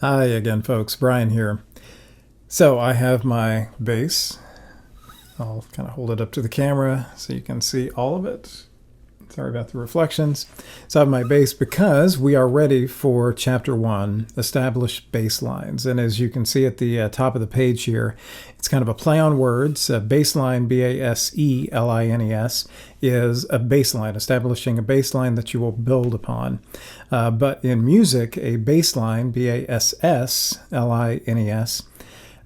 Hi again, folks. Brian here. So I have my bass. I'll kind of hold it up to the camera so you can see all of it. Sorry about the reflections. So I have my bass because we are ready for Chapter 1, Establish Baselines. And as you can see at the top of the page here, it's kind of a play on words. Baseline, B-A-S-E-L-I-N-E-S, is a baseline, establishing a baseline that you will build upon. But in music, a baseline, B-A-S-S-L-I-N-E-S,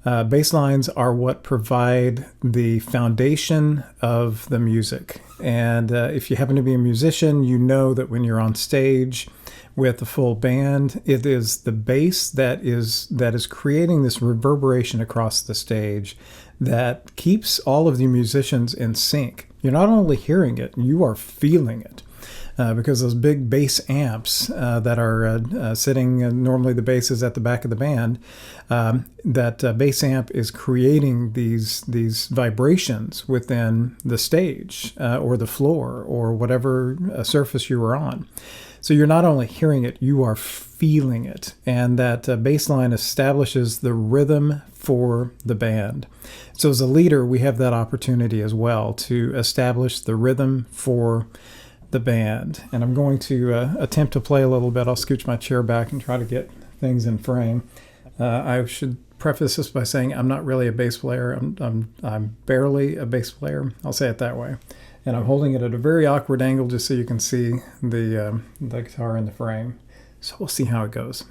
baselines are what provide the foundation of the music. And if you happen to be a musician, you know that when you're on stage with a full band, it is the bass that is creating this reverberation across the stage that keeps all of the musicians in sync. You're not only hearing it, you are feeling it. Because those big bass amps that are sitting, normally the bass is at the back of the band, that bass amp is creating these vibrations within the stage or the floor or whatever surface you are on. So you're not only hearing it, you are feeling it. And that bass line establishes the rhythm for the band. So as a leader, we have that opportunity as well to establish the rhythm for the band. And I'm going to attempt to play a little bit. I'll scooch my chair back and try to get things in frame. I should preface this by saying I'm not really a bass player. I'm barely a bass player. I'll say it that way. And I'm holding it at a very awkward angle just so you can see the guitar in the frame. So we'll see how it goes.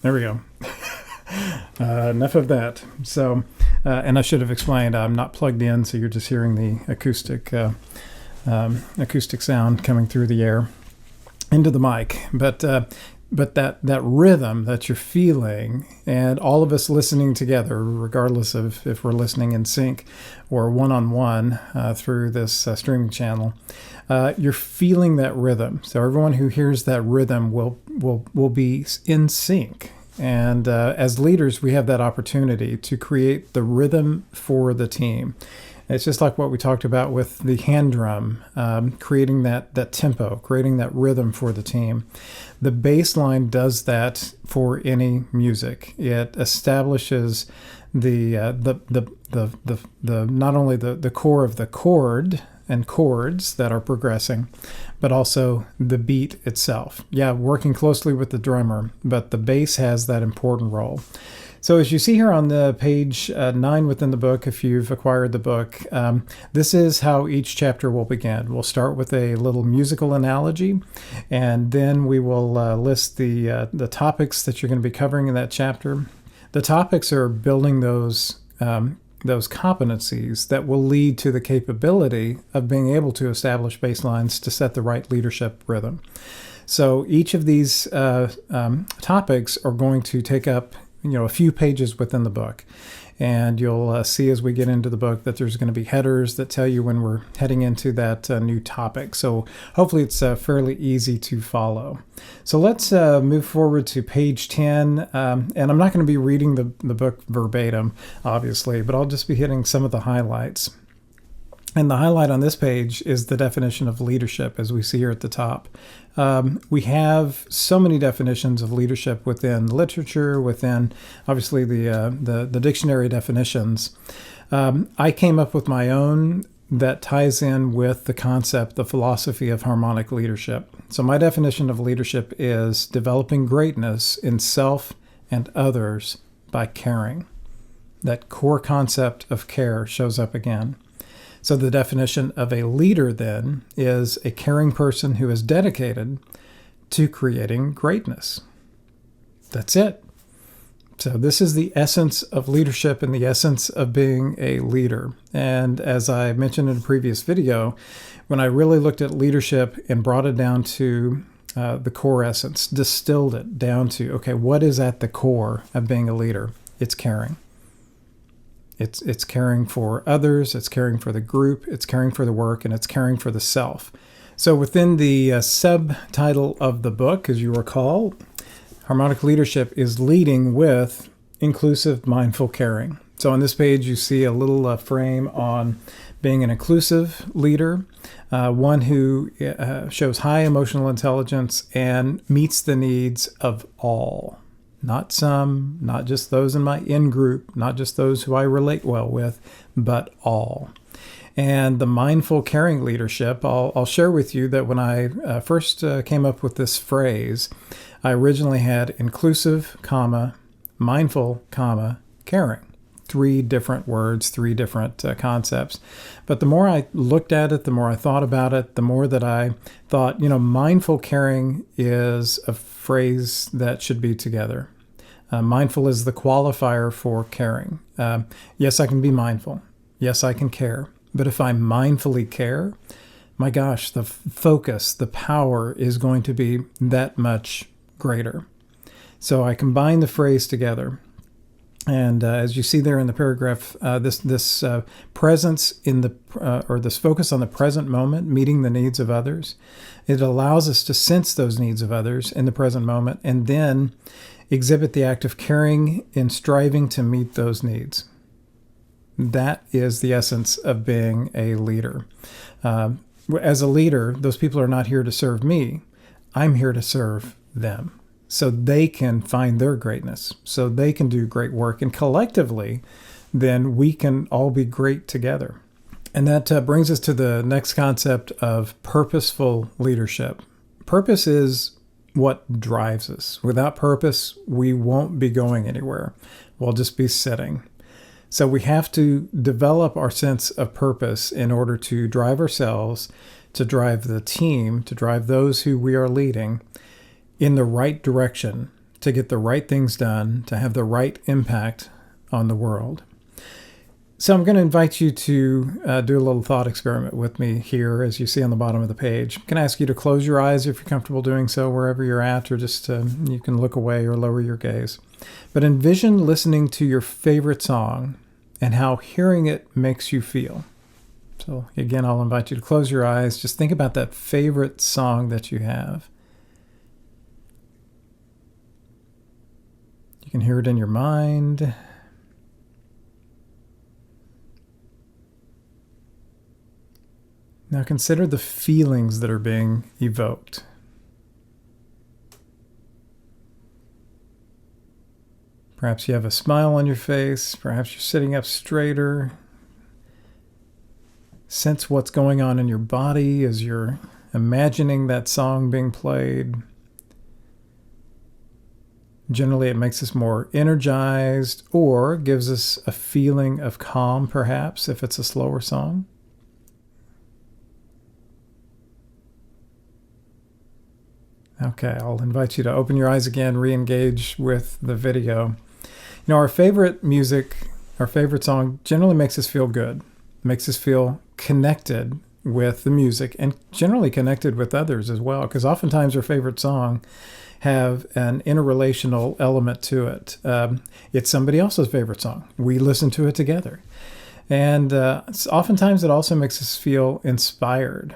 There we go. Enough of that. So, and I should have explained, I'm not plugged in, so you're just hearing the acoustic sound coming through the air into the mic. But that rhythm that you're feeling, and all of us listening together, regardless of if we're listening in sync or one-on-one through this streaming channel, you're feeling that rhythm. So everyone who hears that rhythm will be in sync. And as leaders, we have that opportunity to create the rhythm for the team. It's just like what we talked about with the hand drum, creating that tempo, creating that rhythm for the team. The bass line does that for any music. It establishes the not only the core of the chord and chords that are progressing, but also the beat itself. Yeah, working closely with the drummer, but the bass has that important role. So as you see here on the page 9 within the book, if you've acquired the book, this is how each chapter will begin. We'll start with a little musical analogy, and then we will list the topics that you're going to be covering in that chapter. The topics are building those competencies that will lead to the capability of being able to establish baselines to set the right leadership rhythm. So each of these topics are going to take up a few pages within the book. And you'll see as we get into the book that there's going to be headers that tell you when we're heading into that new topic. So hopefully it's fairly easy to follow. So let's move forward to page 10. And I'm not going to be reading the book verbatim, obviously, but I'll just be hitting some of the highlights. And the highlight on this page is the definition of leadership, as we see here at the top. We have so many definitions of leadership within literature, within obviously the dictionary definitions. I came up with my own that ties in with the concept, the philosophy of harmonic leadership. So my definition of leadership is developing greatness in self and others by caring. That core concept of care shows up again. So the definition of a leader then is a caring person who is dedicated to creating greatness. That's it. So this is the essence of leadership and the essence of being a leader. And as I mentioned in a previous video, when I really looked at leadership and brought it down to the core essence, distilled it down to, okay, what is at the core of being a leader? It's caring. It's caring for others, it's caring for the group, it's caring for the work, and it's caring for the self. So within the subtitle of the book, as you recall, Harmonic Leadership is leading with inclusive, mindful caring. So on this page, you see a little frame on being an inclusive leader, one who shows high emotional intelligence and meets the needs of all. Not some, not just those in my in-group, not just those who I relate well with, but all. And the mindful caring leadership, I'll share with you that when I first came up with this phrase, I originally had inclusive, mindful, caring. 3 different words, 3 different concepts. But the more I looked at it, the more I thought about it, the more that I thought, mindful caring is a phrase that should be together. Mindful is the qualifier for caring. Yes, I can be mindful. Yes, I can care. But if I mindfully care, my gosh, the focus, the power is going to be that much greater. So I combine the phrase together. And as you see there in the paragraph, this presence in this focus on the present moment, meeting the needs of others, it allows us to sense those needs of others in the present moment and then exhibit the act of caring and striving to meet those needs. That is the essence of being a leader. As a leader, those people are not here to serve me. I'm here to serve them so they can find their greatness, so they can do great work. And collectively, then we can all be great together. And that brings us to the next concept of purposeful leadership. Purpose is what drives us. Without purpose, we won't be going anywhere. We'll just be sitting. So we have to develop our sense of purpose in order to drive ourselves, to drive the team, to drive those who we are leading in the right direction, to get the right things done, to have the right impact on the world. So I'm going to invite you to do a little thought experiment with me here, as you see on the bottom of the page. I'm going to ask you to close your eyes if you're comfortable doing so wherever you're at, or just you can look away or lower your gaze. But envision listening to your favorite song and how hearing it makes you feel. So again, I'll invite you to close your eyes. Just think about that favorite song that you have. You can hear it in your mind. Now consider the feelings that are being evoked. Perhaps you have a smile on your face. Perhaps you're sitting up straighter. Sense what's going on in your body as you're imagining that song being played. Generally, it makes us more energized or gives us a feeling of calm, perhaps, if it's a slower song. Okay, I'll invite you to open your eyes again, re-engage with the video. Our favorite music, our favorite song generally makes us feel good, makes us feel connected with the music and generally connected with others as well, because oftentimes our favorite song have an interrelational element to it. It's somebody else's favorite song. We listen to it together. And oftentimes it also makes us feel inspired.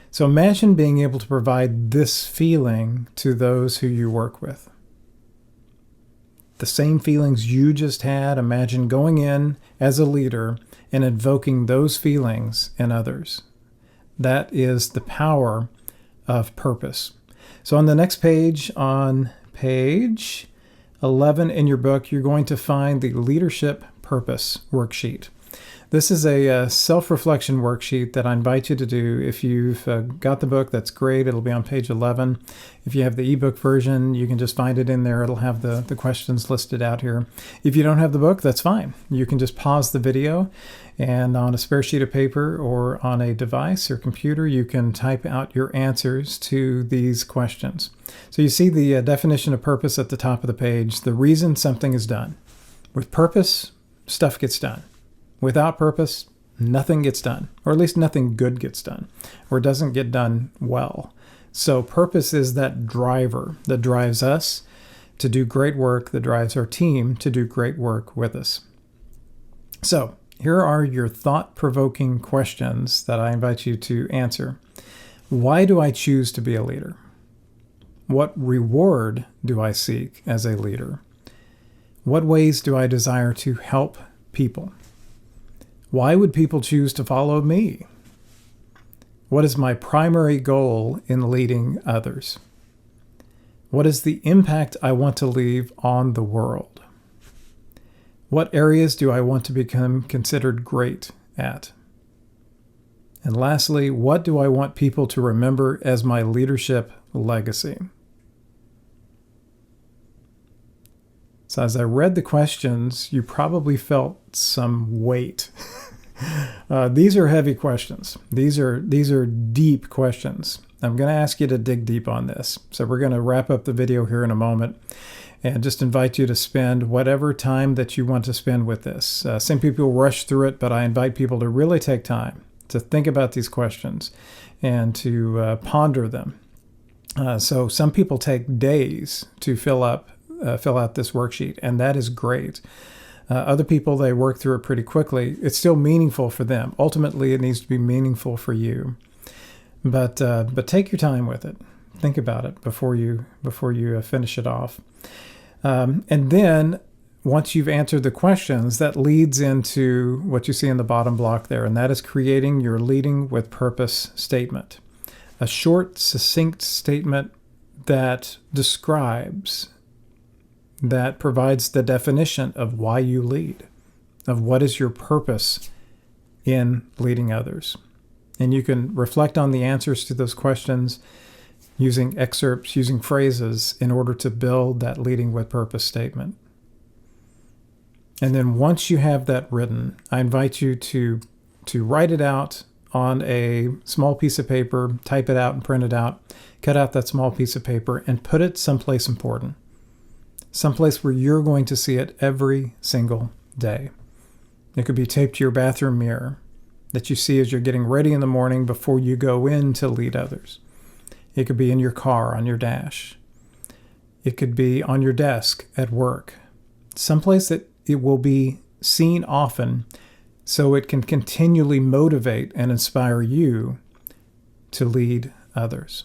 So imagine being able to provide this feeling to those who you work with. The same feelings you just had, imagine going in as a leader and invoking those feelings in others. That is the power of purpose. So on the next page, on page 11 in your book, you're going to find the Leadership Purpose worksheet. This is a self-reflection worksheet that I invite you to do. If you've got the book, that's great. It'll be on page 11. If you have the ebook version, you can just find it in there. It'll have the questions listed out here. If you don't have the book, that's fine. You can just pause the video, and on a spare sheet of paper or on a device or computer, you can type out your answers to these questions. So you see the definition of purpose at the top of the page, the reason something is done. With purpose, stuff gets done. Without purpose, nothing gets done, or at least nothing good gets done, or doesn't get done well. So purpose is that driver that drives us to do great work, that drives our team to do great work with us. So here are your thought-provoking questions that I invite you to answer. Why do I choose to be a leader? What reward do I seek as a leader? What ways do I desire to help people? Why would people choose to follow me? What is my primary goal in leading others? What is the impact I want to leave on the world? What areas do I want to become considered great at? And lastly, what do I want people to remember as my leadership legacy? So as I read the questions, you probably felt some weight. These are heavy questions. These are deep questions. I'm going to ask you to dig deep on this. So we're going to wrap up the video here in a moment and just invite you to spend whatever time that you want to spend with this. Some people rush through it, but I invite people to really take time to think about these questions and to ponder them. So some people take days to fill out this worksheet, and that is great. Other people, they work through it pretty quickly. It's still meaningful for them. Ultimately, it needs to be meaningful for you. But take your time with it. Think about it before you finish it off. And then once you've answered the questions, that leads into what you see in the bottom block there, and that is creating your leading with purpose statement. A short, succinct statement that describes, that provides the definition of why you lead, of what is your purpose in leading others. And you can reflect on the answers to those questions using excerpts, using phrases in order to build that leading with purpose statement. And then once you have that written, I invite you to write it out on a small piece of paper, type it out and print it out, cut out that small piece of paper and put it someplace important. Someplace where you're going to see it every single day. It could be taped to your bathroom mirror that you see as you're getting ready in the morning before you go in to lead others. It could be in your car, on your dash. It could be on your desk at work. Someplace that it will be seen often so it can continually motivate and inspire you to lead others.